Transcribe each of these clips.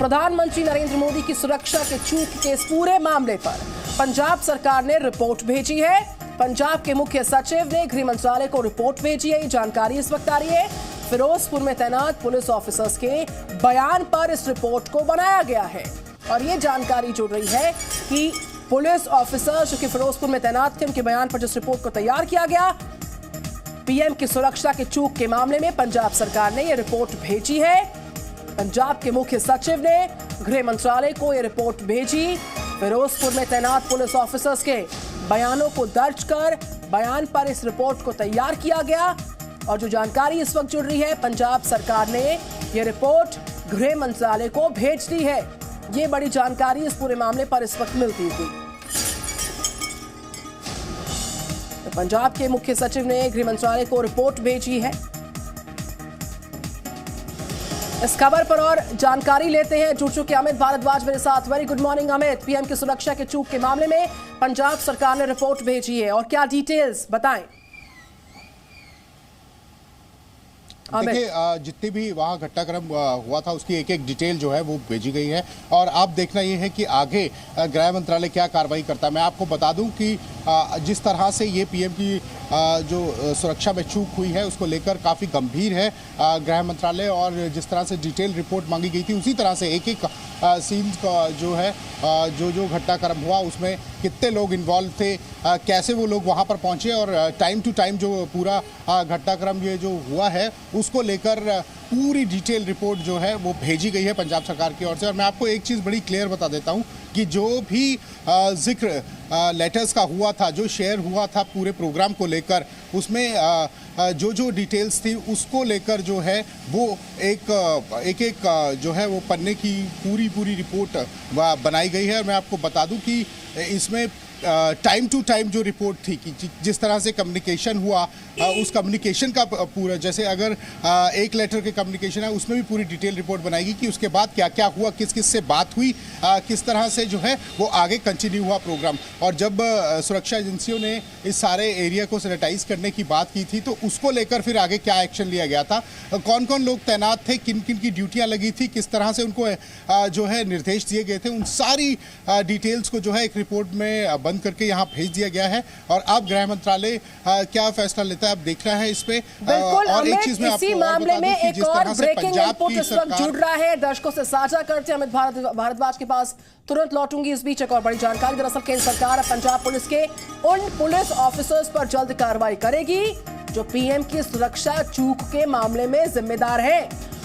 प्रधानमंत्री नरेंद्र मोदी की सुरक्षा के चूक के इस पूरे मामले पर पंजाब सरकार ने रिपोर्ट भेजी है। पंजाब के मुख्य सचिव ने गृह मंत्रालय को रिपोर्ट भेजी है। ये जानकारी इस वक्त आ रही है। फिरोजपुर में तैनात पुलिस ऑफिसर्स के बयान पर इस रिपोर्ट को बनाया गया है और ये जानकारी जुड़ रही है कि पुलिस ऑफिसर्स जो कि फिरोजपुर में तैनात थे, उनके बयान पर जिस रिपोर्ट को तैयार किया गया, पीएम की सुरक्षा के चूक के मामले में पंजाब सरकार ने यह रिपोर्ट भेजी है। पंजाब के मुख्य सचिव ने गृह मंत्रालय को यह रिपोर्ट भेजी। फिरोजपुर में तैनात पुलिस ऑफिसर्स के बयानों को दर्ज कर बयान पर इस रिपोर्ट को तैयार किया गया और जो जानकारी इस वक्त जुड़ रही है, पंजाब सरकार ने यह रिपोर्ट गृह मंत्रालय को भेज दी है। ये बड़ी जानकारी इस पूरे मामले पर इस वक्त मिलती हुई। तो पंजाब के मुख्य सचिव ने गृह मंत्रालय को रिपोर्ट भेजी है। इस खबर पर और जानकारी लेते हैं। जुड़ चुके अमित भारद्वाज मेरे साथ। Very good morning Amit. PM की सुरक्षा के चूक के मामले में पंजाब सरकार ने रिपोर्ट भेजी है और क्या डिटेल्स बताएं। देखिए, जितनी भी वहाँ घटनाक्रम हुआ था उसकी एक एक डिटेल जो है वो भेजी गई है और आप देखना ये है कि आगे गृह मंत्रालय क्या कार्रवाई करता है। मैं आपको बता दूं कि जिस तरह से ये पीएम की जो सुरक्षा में चूक हुई है उसको लेकर काफ़ी गंभीर है गृह मंत्रालय और जिस तरह से डिटेल रिपोर्ट मांगी गई थी उसी तरह से एक एक सीन्स का जो है जो घटनाक्रम हुआ उसमें कितने लोग इन्वॉल्व थे, कैसे वो लोग वहाँ पर पहुँचे और टाइम टू टाइम जो पूरा घटनाक्रम ये जो हुआ है उसको लेकर पूरी डिटेल रिपोर्ट जो है वो भेजी गई है पंजाब सरकार की ओर से। और मैं आपको एक चीज़ बड़ी क्लियर बता देता हूँ कि जो भी जिक्र लेटर्स का हुआ था, जो शेयर हुआ था पूरे प्रोग्राम को लेकर, उसमें जो डिटेल्स थी उसको लेकर जो है वो एक जो है वो पन्ने की पूरी रिपोर्ट बनाई गई है। और मैं आपको बता दूं कि इसमें टाइम टू टाइम जो रिपोर्ट थी कि जिस तरह से कम्युनिकेशन हुआ उस कम्युनिकेशन का पूरा, जैसे अगर एक लेटर के कम्युनिकेशन है उसमें भी पूरी डिटेल रिपोर्ट बनाएगी कि उसके बाद क्या क्या हुआ, किस किस से बात हुई, किस तरह से जो है वो आगे कंटिन्यू हुआ प्रोग्राम। और जब सुरक्षा एजेंसियों ने इस सारे एरिया को सैनिटाइज करने की बात की थी तो उसको लेकर फिर आगे क्या एक्शन लिया गया था, कौन कौन लोग तैनात थे, किन किन की ड्यूटियाँ लगी थी, किस तरह से उनको जो है निर्देश दिए गए थे, उन सारी डिटेल्स को जो है एक रिपोर्ट में बंद करके यहाँ भेज दिया गया है। और अब गृह मंत्रालय क्या फैसला लेता है अब देखना है इस पे। और एक चीज इसी मामले में एक और ब्रेकिंग इनपुट इस वक्त जुड़ रहा है, दर्शकों से साझा करते हैं। अमित भारद्वाज के पास तुरंत लौटूंगी। इस बीच एक और बड़ी जानकारी। दरअसल केंद्र सरकार पंजाब पुलिस के उन पुलिस ऑफिसर्स पर जल्द कार्रवाई करेगी जो पीएम की सुरक्षा चूक के मामले में जिम्मेदार हैं।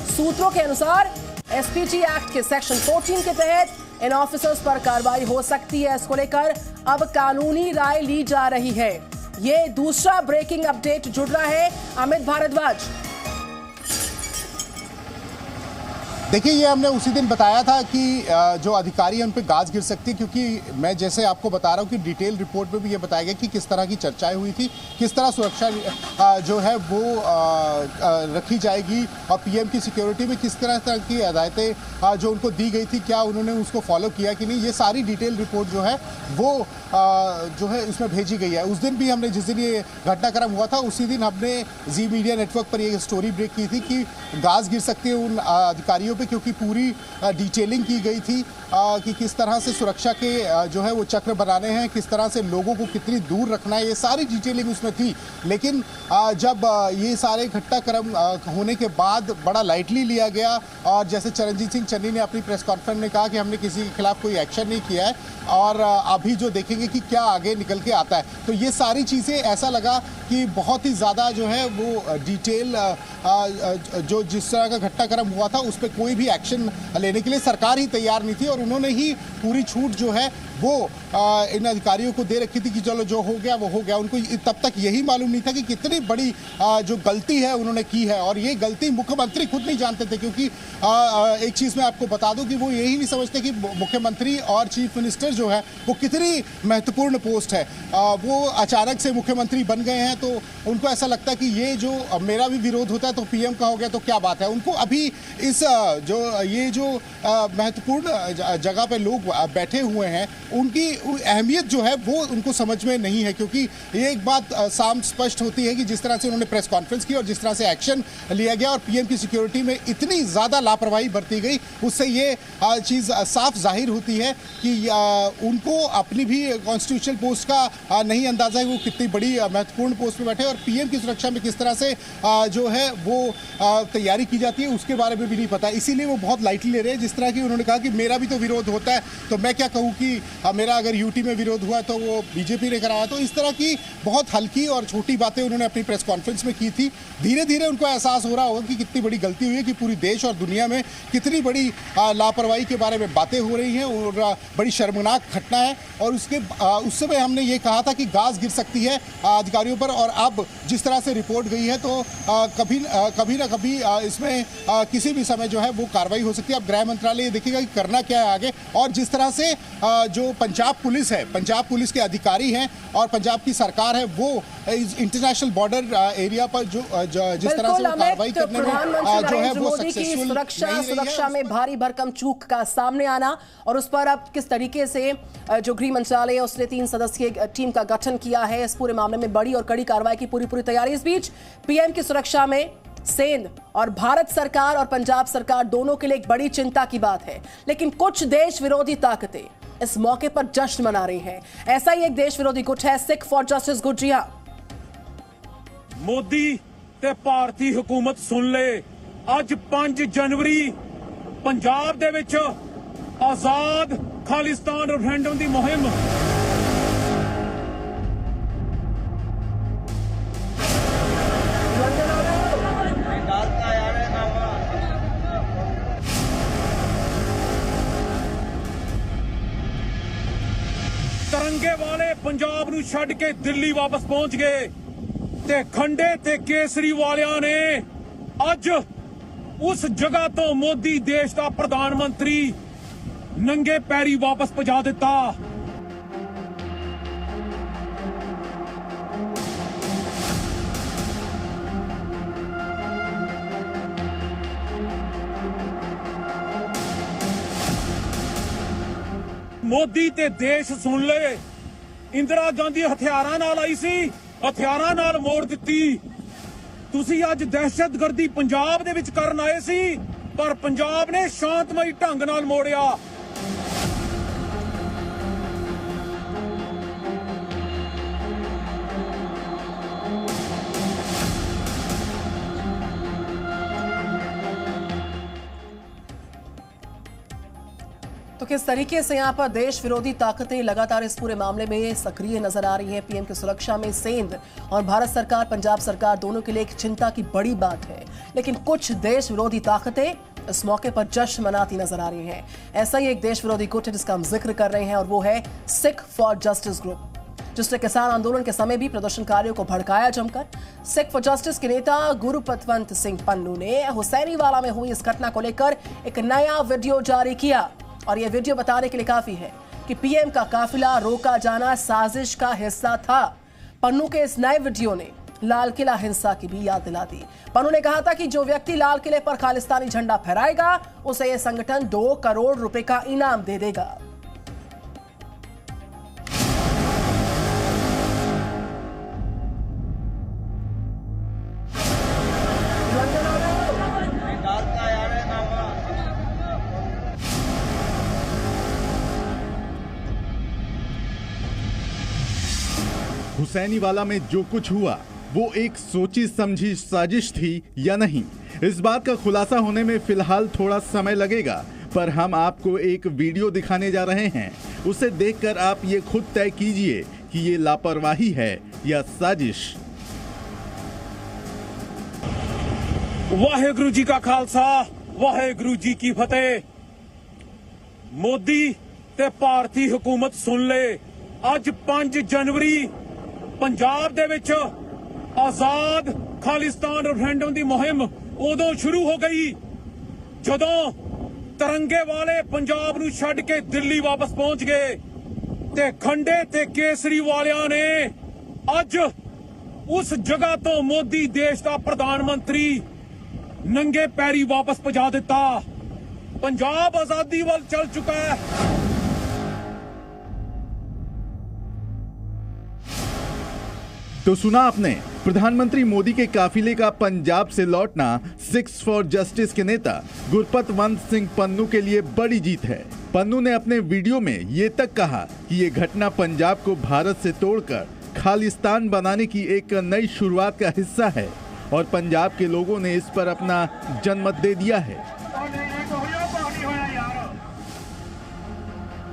सूत्रों के अनुसार एसपीजी एक्ट के सेक्शन 14 के तहत इन ऑफिसर्स पर कार्रवाई हो सकती है। इसको लेकर अब कानूनी राय ली जा रही है। ये दूसरा ब्रेकिंग अपडेट जुड़ रहा है। अमित भारद्वाज, देखिए, ये हमने उसी दिन बताया था कि जो अधिकारी हैं उन पर गाज गिर सकती है, क्योंकि मैं जैसे आपको बता रहा हूँ कि डिटेल रिपोर्ट में भी ये बताया गया कि किस तरह की चर्चाएं हुई थी, किस तरह सुरक्षा जो है वो रखी जाएगी और पीएम की सिक्योरिटी में किस तरह की हदायतें जो उनको दी गई थी, क्या उन्होंने उसको फॉलो किया कि नहीं, ये सारी डिटेल रिपोर्ट जो है वो जो है इसमें भेजी गई है। उस दिन भी हमने, जिस दिन ये घटनाक्रम हुआ था उसी दिन हमने जी मीडिया नेटवर्क पर ये स्टोरी ब्रेक की थी कि गाज गिर सकती है उन अधिकारियों पे, क्योंकि पूरी डिटेलिंग की गई थी कि किस तरह से सुरक्षा के जो है वो चक्र बनाने हैं, किस तरह से लोगों को कितनी दूर रखना है, ये सारी डिटेलिंग उसमें थी। लेकिन जब ये सारे घटनाक्रम होने के बाद बड़ा लाइटली लिया गया और जैसे चरणजीत सिंह चन्नी ने अपनी प्रेस कॉन्फ्रेंस में कहा कि हमने किसी के खिलाफ कोई एक्शन नहीं किया है और अभी जो देखेंगे कि क्या आगे निकल के आता है, तो ये सारी चीज़ें ऐसा लगा कि बहुत ही ज़्यादा जो है वो डिटेल जो जिस तरह का घटनाक्रम हुआ था उस पर कोई भी एक्शन लेने के लिए सरकार ही तैयार नहीं थी और उन्होंने ही पूरी छूट जो है वो इन अधिकारियों को दे रखी थी कि चलो जो हो गया वो हो गया। उनको तब तक यही मालूम नहीं था कि कितनी बड़ी जो गलती है उन्होंने की है और ये गलती मुख्यमंत्री खुद नहीं जानते थे, क्योंकि एक चीज़ मैं आपको बता दूं कि वो यही नहीं समझते कि मुख्यमंत्री और चीफ मिनिस्टर जो है वो कितनी महत्वपूर्ण पोस्ट है। वो अचानक से मुख्यमंत्री बन गए हैं तो उनको ऐसा लगता है कि ये जो मेरा भी विरोध होता है तो पीएम का हो गया तो क्या बात है। उनको अभी इस जो ये जो महत्वपूर्ण जगह पे लोग बैठे हुए हैं उनकी अहमियत जो है वो उनको समझ में नहीं है, क्योंकि ये एक बात साफ स्पष्ट होती है कि जिस तरह से उन्होंने प्रेस कॉन्फ्रेंस की और जिस तरह से एक्शन लिया गया और पीएम की सिक्योरिटी में इतनी ज़्यादा लापरवाही बरती गई, उससे ये चीज़ साफ जाहिर होती है कि उनको अपनी भी कॉन्स्टिट्यूशनल पोस्ट का नहीं अंदाजा है वो कितनी बड़ी महत्वपूर्ण पोस्ट में बैठे और पीएम की सुरक्षा में किस तरह से जो है वो तैयारी की जाती है उसके बारे में भी नहीं पता, इसीलिए वो बहुत लाइटली ले रहे हैं। जिस तरह की उन्होंने कहा कि मेरा भी तो विरोध होता है, तो मैं क्या कहूँ कि मेरा अगर यूटी में विरोध हुआ तो वो बीजेपी ने कराया, तो इस तरह की बहुत हल्की और छोटी बातें उन्होंने अपनी प्रेस कॉन्फ्रेंस में की थी। धीरे धीरे उनको एहसास हो रहा होगा कि कितनी बड़ी गलती हुई है, कि पूरी देश और दुनिया में कितनी बड़ी लापरवाही के बारे में बातें हो रही हैं और बड़ी शर्मनाक घटना है। और उस समय हमने ये कहा था कि गाज गिर सकती है अधिकारियों पर, और अब जिस तरह से रिपोर्ट गई है तो कभी ना कभी इसमें किसी भी समय जो है वो कार्रवाई हो सकती है। अब गृह मंत्रालय ये देखेगा कि करना क्या है आगे, और जिस तरह से जो पंजाब पुलिस है, पंजाब पुलिस के अधिकारी हैं और पंजाब की सरकार है, वो इंटरनेशनल बॉर्डर एरिया पर जो जिस तरह से कार्रवाई करने में जो है वो सक्सेसफुल सुरक्षा में भारी भरकम चूक का सामने आना और उस पर अब किस तरीके से जो गृह मंत्रालय उसने 3 सदस्यीय टीम का गठन किया है, इस पूरे मामले में बड़ी और कड़ी कार्रवाई की पूरी तैयारी। इस बीच पीएम की सुरक्षा में सेंध और भारत सरकार और पंजाब सरकार दोनों के लिए एक बड़ी चिंता की बात है, लेकिन कुछ देश विरोधी ताकतें इस मौके पर जश्न मना रही हैं। ऐसा ही एक देश विरोधी गुट है सिख फॉर जस्टिस गुट। जी हां, मोदी ते भारती हुकूमत सुन ले, ਅੱਜ 5 जनवरी पंजाब दे विच आजाद खालिस्तान रेफरेंडम दी मुहिम तिरंगे वाले पंजाब नूं छड्ड के दिल्ली वापस पहुंच गए ते खंडे ते केसरी वालियां ने अज उस जगह तो मोदी देश का प्रधानमंत्री नंगे पैरी वापस पहुंचा दिता। मोदी ते देश सुन ले, इंदिरा गांधी हथियारां नाल आई सी, हथियारां नाल मोड़ दित्ती। तुसी अज दहशतगर्दी पंजाब दे विच करन आए सी, पर पंजाब ने शांतमई ढंग नाल मोड़िया। तो किस तरीके से यहां पर देश विरोधी ताकतें लगातार इस पूरे मामले में सक्रिय नजर आ रही हैं। पीएम की सुरक्षा में सेंध और भारत सरकार, पंजाब सरकार दोनों के लिए एक चिंता की बड़ी बात है, लेकिन कुछ देश विरोधी ताकतें इस मौके पर जश्न मनाती नजर आ रही हैं। ऐसा ही एक देश विरोधी गुट है जिसका हम जिक्र कर रहे हैं और वो है सिख फॉर जस्टिस ग्रुप, जिसने किसान आंदोलन के समय भी प्रदर्शनकारियों को भड़काया जमकर। सिख फॉर जस्टिस के नेता गुरुपतवंत सिंह पन्नू ने हुसैनीवाला में हुई इस घटना को लेकर एक नया वीडियो जारी किया और यह वीडियो बताने के लिए काफी है कि पीएम का काफिला रोका जाना साजिश का हिस्सा था। पन्नू के इस नए वीडियो ने लाल किला हिंसा की भी याद दिला दी। पन्नू ने कहा था कि जो व्यक्ति लाल किले पर खालिस्तानी झंडा फहराएगा उसे यह संगठन 2 करोड़ रुपए का इनाम दे देगा। हुसैनीवाला में जो कुछ हुआ वो एक सोची समझी साजिश थी या नहीं, इस बात का खुलासा होने में फिलहाल थोड़ा समय लगेगा, पर हम आपको एक वीडियो दिखाने जा रहे हैं। उसे देखकर आप ये खुद तय कीजिए कि ये लापरवाही है या साजिश। वाहेगुरु जी का खालसा, वाहेगुरु जी की फतेह। मोदी ते भारती हुकूमत सुन ले, ਅੱਜ 5 जनवरी पंजाब दे विच आजाद खालिस्तान रेफरेंडम दी मुहिम उदों शुरू हो गई जदों तिरंगे वाले पंजाब नूं छड्ड के दिल्ली वापस पहुंच गए ते खंडे ते केसरी वालियां ने अज उस जगह तो मोदी देश का प्रधानमंत्री नंगे पैरी वापस पहुंचा दिता। पंजाब आजादी वाल चल चुका है। तो सुना आपने प्रधानमंत्री मोदी के काफिले का पंजाब से लौटना सिक्स फॉर जस्टिस के नेता गुरपतवंत सिंह पन्नू के लिए बड़ी जीत है। पन्नू ने अपने वीडियो में ये तक कहा कि ये घटना पंजाब को भारत से तोड़कर खालिस्तान बनाने की एक नई शुरुआत का हिस्सा है और पंजाब के लोगों ने इस पर अपना जनमत दे दिया है।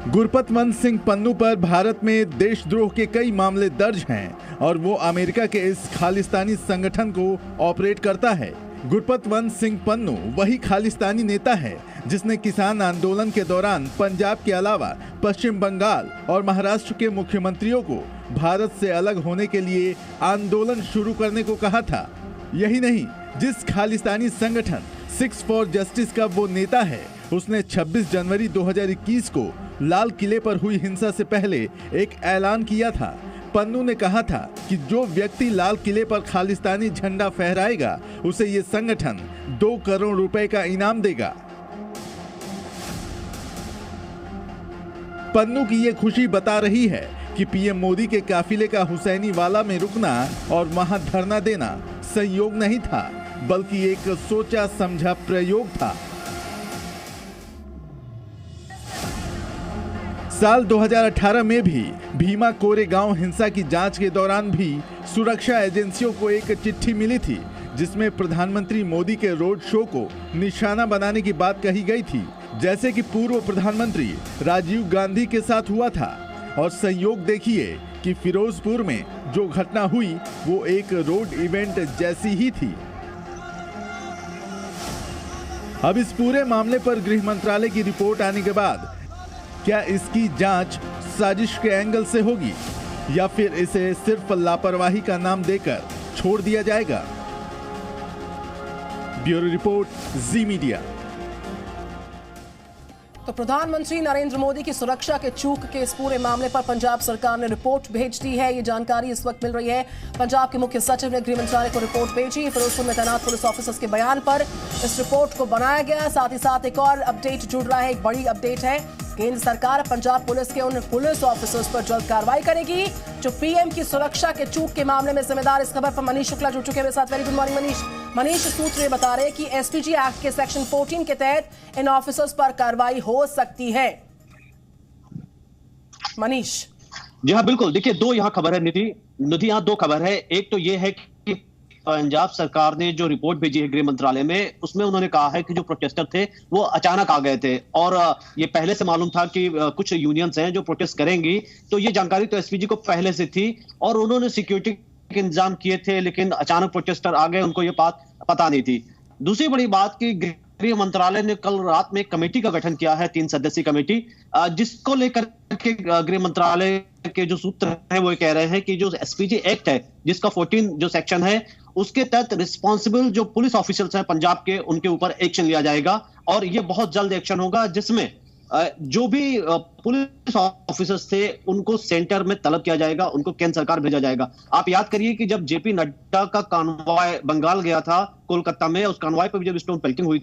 गुरपतवंत सिंह पन्नू पर भारत में देशद्रोह के कई मामले दर्ज हैं और वो अमेरिका के इस खालिस्तानी संगठन को ऑपरेट करता है। गुरपतवंत सिंह पन्नू वही खालिस्तानी नेता है जिसने किसान आंदोलन के दौरान पंजाब के अलावा पश्चिम बंगाल और महाराष्ट्र के मुख्यमंत्रियों को भारत से अलग होने के लिए आंदोलन शुरू करने को कहा था। यही नहीं, जिस खालिस्तानी संगठन सिक्स फॉर जस्टिस का वो नेता है, उसने 26 जनवरी 2021 को लाल किले पर हुई हिंसा से पहले एक ऐलान किया था। पन्नू ने कहा था कि जो व्यक्ति लाल किले पर खालिस्तानी झंडा फहराएगा उसे ये संगठन 2 करोड़ रुपए का इनाम देगा। पन्नू की ये खुशी बता रही है कि पीएम मोदी के काफिले का हुसैनी वाला में रुकना और वहां धरना देना संयोग नहीं था, बल्कि एक सोचा समझा प्रयोग था। साल 2018 में भी भीमा कोरेगांव हिंसा की जांच के दौरान भी सुरक्षा एजेंसियों को एक चिट्ठी मिली थी जिसमें प्रधानमंत्री मोदी के रोड शो को निशाना बनाने की बात कही गई थी, जैसे कि पूर्व प्रधानमंत्री राजीव गांधी के साथ हुआ था। और संयोग देखिए कि फिरोजपुर में जो घटना हुई वो एक रोड इवेंट जैसी ही थी। अब इस पूरे मामले पर गृह मंत्रालय की रिपोर्ट आने के बाद क्या इसकी जांच साजिश के एंगल से होगी या फिर इसे सिर्फ लापरवाही का नाम देकर छोड़ दिया जाएगा? ब्यूरो रिपोर्ट, जी मीडिया। तो प्रधानमंत्री नरेंद्र मोदी की सुरक्षा के चूक के इस पूरे मामले पर पंजाब सरकार ने रिपोर्ट भेज दी है। ये जानकारी इस वक्त मिल रही है। पंजाब के मुख्य सचिव ने गृह मंत्रालय को रिपोर्ट भेजी। फिरोजपुर में तैनात पुलिस ऑफिसर्स के बयान पर इस रिपोर्ट को बनाया गया। साथ ही साथ एक और अपडेट जुड़ रहा है, एक बड़ी अपडेट है। केंद्र सरकार पंजाब पुलिस के उन पुलिस ऑफिसर्स पर जल्द कार्रवाई करेगी जो पीएम की सुरक्षा के चूक के मामले में जिम्मेदार। इस खबर पर मनीष शुक्ला जुड़ चुके हैं मेरे साथ। Very good morning Manish. Manish, सूत्र ये बता रहे हैं कि एसपीजी एक्ट के सेक्शन 14 के तहत इन ऑफिसर्स पर कार्रवाई हो सकती है। मनीष। जी हाँ, बिल्कुल। देखिए, दो यहाँ खबर है निधि, यहाँ दो खबर है। एक तो ये है कि पंजाब सरकार ने जो रिपोर्ट भेजी है गृह मंत्रालय में, उसमें उन्होंने कहा है कि जो प्रोटेस्टर थे वो अचानक आ गए थे और ये पहले से मालूम था कि कुछ यूनियंस हैं जो प्रोटेस्ट करेंगी। तो ये जानकारी तो एसपीजी को पहले से थी और उन्होंने सिक्योरिटी के इंतजाम किए थे, लेकिन अचानक प्रोटेस्टर आ गए, उनको ये बात पता नहीं थी। दूसरी बड़ी बात कि गृह मंत्रालय ने कल रात में एक कमेटी का गठन किया है, 3 सदस्यीय कमेटी, जिसको लेकर के गृह मंत्रालय के जो सूत्र हैं वो कह रहे हैं कि जो एसपीजी एक्ट है जिसका 14 जो सेक्शन है उसके तहत रिस्पॉन्सिबल जो पुलिस ऑफिसर्स हैं पंजाब के, उनके ऊपर एक्शन लिया जाएगा और ये बहुत जल्द एक्शन होगा, जिसमें जो भी पुलिस ऑफिसर्स थे उनको सेंटर में तलब किया जाएगा, उनको केंद्र सरकार भेजा जाएगा। आप याद करिए कि जब जेपी नड्डा का कॉन्वॉय बंगाल गया था कोलकाता में, उस कॉन्वॉय पर जब स्टोन पेल्टिंग हुई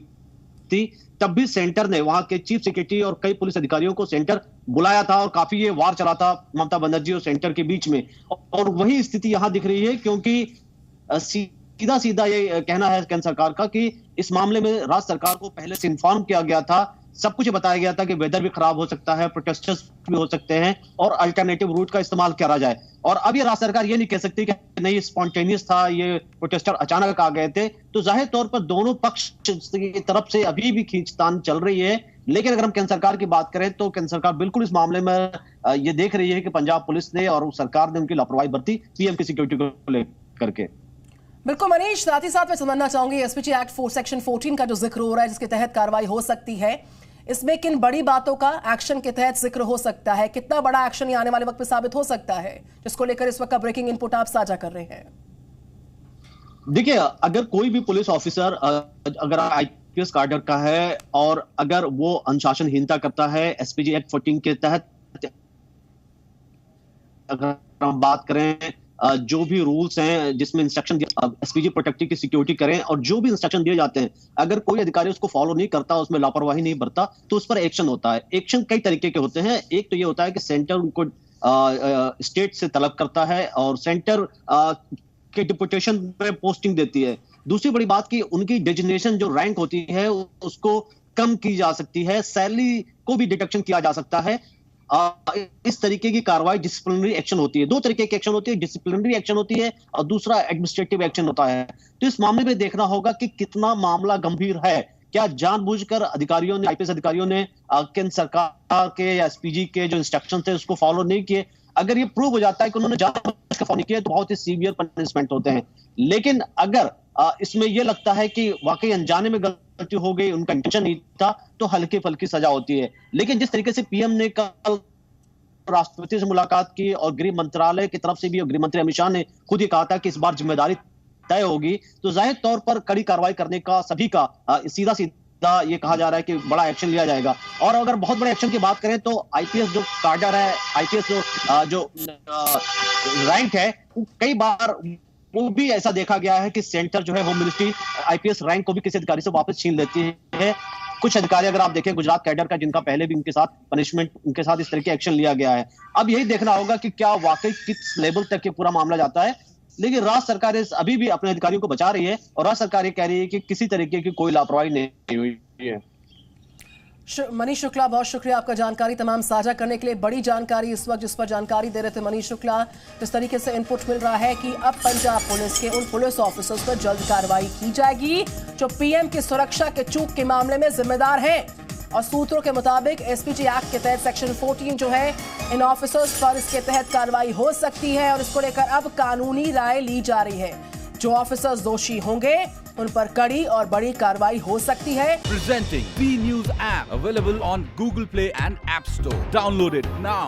थी तब भी सेंटर ने वहां के चीफ सेक्रेटरी और कई पुलिस अधिकारियों को सेंटर बुलाया था और काफी ये वार चला था ममता बनर्जी और सेंटर के बीच में। और वही स्थिति यहां दिख रही है, क्योंकि सीधा सीधा ये कहना है केंद्र सरकार का कि इस मामले में राज्य सरकार को पहले से इन्फॉर्म किया गया था, सब कुछ बताया गया था कि वेदर भी खराब हो सकता है, प्रोटेस्टर्स भी हो सकते हैं और अल्टरनेटिव रूट का इस्तेमाल करा जाए। और अब ये राज्य सरकार ये नहीं कह सकती कि नहीं स्पॉन्टेनियस था, ये प्रोटेस्टर अचानक आ गए थे। तो जाहिर तौर पर दोनों पक्ष की तरफ से अभी भी खींचतान चल रही है। लेकिन अगर हम केंद्र सरकार की बात करें तो केंद्र सरकार बिल्कुल इस मामले में ये देख रही है कि पंजाब पुलिस ने और सरकार ने उनकी लापरवाही बरती पीएम की सिक्योरिटी को लेकर के। बिल्कुल मनीष, साथ ही साथ मैं समझना चाहूंगी एसपीजी एक्ट 4 सेक्शन 14 का जो जिक्र हो रहा है जिसके तहत कार्रवाई हो सकती है, इसमें किन बड़ी बातों का एक्शन के तहत जिक्र हो सकता है? कितना बड़ा एक्शन ये आने वाले वक्त में साबित हो सकता है, जिसको लेकर इस वक्त का ब्रेकिंग इनपुट आप साझा कर रहे हैं? देखिए, अगर कोई भी पुलिस ऑफिसर अगर आईपीएस कैडर का है और अगर वो अनुशासनहीनता करता है एसपीजी एक्ट 14 के तहत, अगर हम बात करें जो भी रूल्स हैं जिसमें इंस्ट्रक्शन एसपीजी प्रोटेक्टिव की सिक्योरिटी करें और जो भी इंस्ट्रक्शन दिए जाते हैं अगर कोई अधिकारी उसको फॉलो नहीं करता, उसमें लापरवाही नहीं बरता, तो उस पर एक्शन होता है। एक्शन कई तरीके के होते हैं। एक तो ये होता है कि सेंटर उनको स्टेट से तलब करता है और सेंटर के डिपुटेशन में पोस्टिंग देती है। दूसरी बड़ी बात कि उनकी डेजिग्नेशन जो रैंक होती है उसको कम की जा सकती है, सैलरी को भी डिडक्शन किया जा सकता है। इस तरीके की कार्रवाई डिसिप्लिनरी एक्शन होती है। दो तरीके की एक्शन होती है, डिसिप्लिनरी एक्शन होती है और दूसरा एडमिनिस्ट्रेटिव एक्शन होता है। तो इस मामले में देखना होगा कि कितना मामला गंभीर है। क्या जानबूझकर अधिकारियों ने, आईपीएस अधिकारियों ने केंद्र सरकार के या एसपीजी के जो इंस्ट्रक्शन थे उसको फॉलो नहीं किए? अगर ये प्रूव हो जाता है कि उन्होंने जानबूझकर फॉलो नहीं किया तो बहुत ही सीवियर पनिशमेंट होते हैं। लेकिन अगर इसमें यह लगता है कि वाकई अनजाने में गलती हो गई, उनका इंटेंशन नहीं था, तो हल्की फुल्की सजा होती है। लेकिन जिस तरीके से पीएम ने कल राष्ट्रपति से मुलाकात की और गृह मंत्रालय की तरफ से भी, और गृह मंत्री अमित शाह ने खुद ही कहा था कि इस बार जिम्मेदारी तय होगी, तो जाहिर तौर पर कड़ी कार्रवाई करने का सभी का सीधा सीधा ये कहा जा रहा है कि बड़ा एक्शन लिया जाएगा। और अगर बहुत बड़े एक्शन की बात करें तो आईपीएस जो कार्डर है, आईपीएस जो रैंक है, कई बार वो भी ऐसा देखा गया है कि सेंटर जो है होम मिनिस्ट्री आईपीएस रैंक को भी किसी अधिकारी से वापस छीन लेती है। कुछ अधिकारी अगर आप देखें गुजरात कैडर का, जिनका पहले भी उनके साथ पनिशमेंट, उनके साथ इस तरह के एक्शन लिया गया है। अब यही देखना होगा कि क्या वाकई किस लेवल तक ये पूरा मामला जाता है। लेकिन राज्य सरकार अभी भी अपने अधिकारियों को बचा रही है और राज्य सरकार ये कह रही है कि किसी तरीके की कोई लापरवाही नहीं हुई है। मनीष शुक्ला, बहुत शुक्रिया आपका जानकारी तमाम साझा करने के लिए। बड़ी जानकारी इस वक्त जिस पर जानकारी दे रहे थे मनीष शुक्ला, इस तरीके से इनपुट मिल रहा है कि अब पंजाब पुलिस के उन पुलिस ऑफिसर्स पर जल्द कार्रवाई की जाएगी जो पीएम की सुरक्षा के चूक के मामले में जिम्मेदार हैं। और सूत्रों के मुताबिक एसपीजी एक्ट के तहत सेक्शन 14 जो है, इन ऑफिसर्स पर इसके तहत कार्रवाई हो सकती है और इसको लेकर अब कानूनी राय ली जा रही है। जो ऑफिसर्स दोषी होंगे उन पर कड़ी और बड़ी कार्रवाई हो सकती है। Presenting B News app available on Google Play and App Store. Download it now.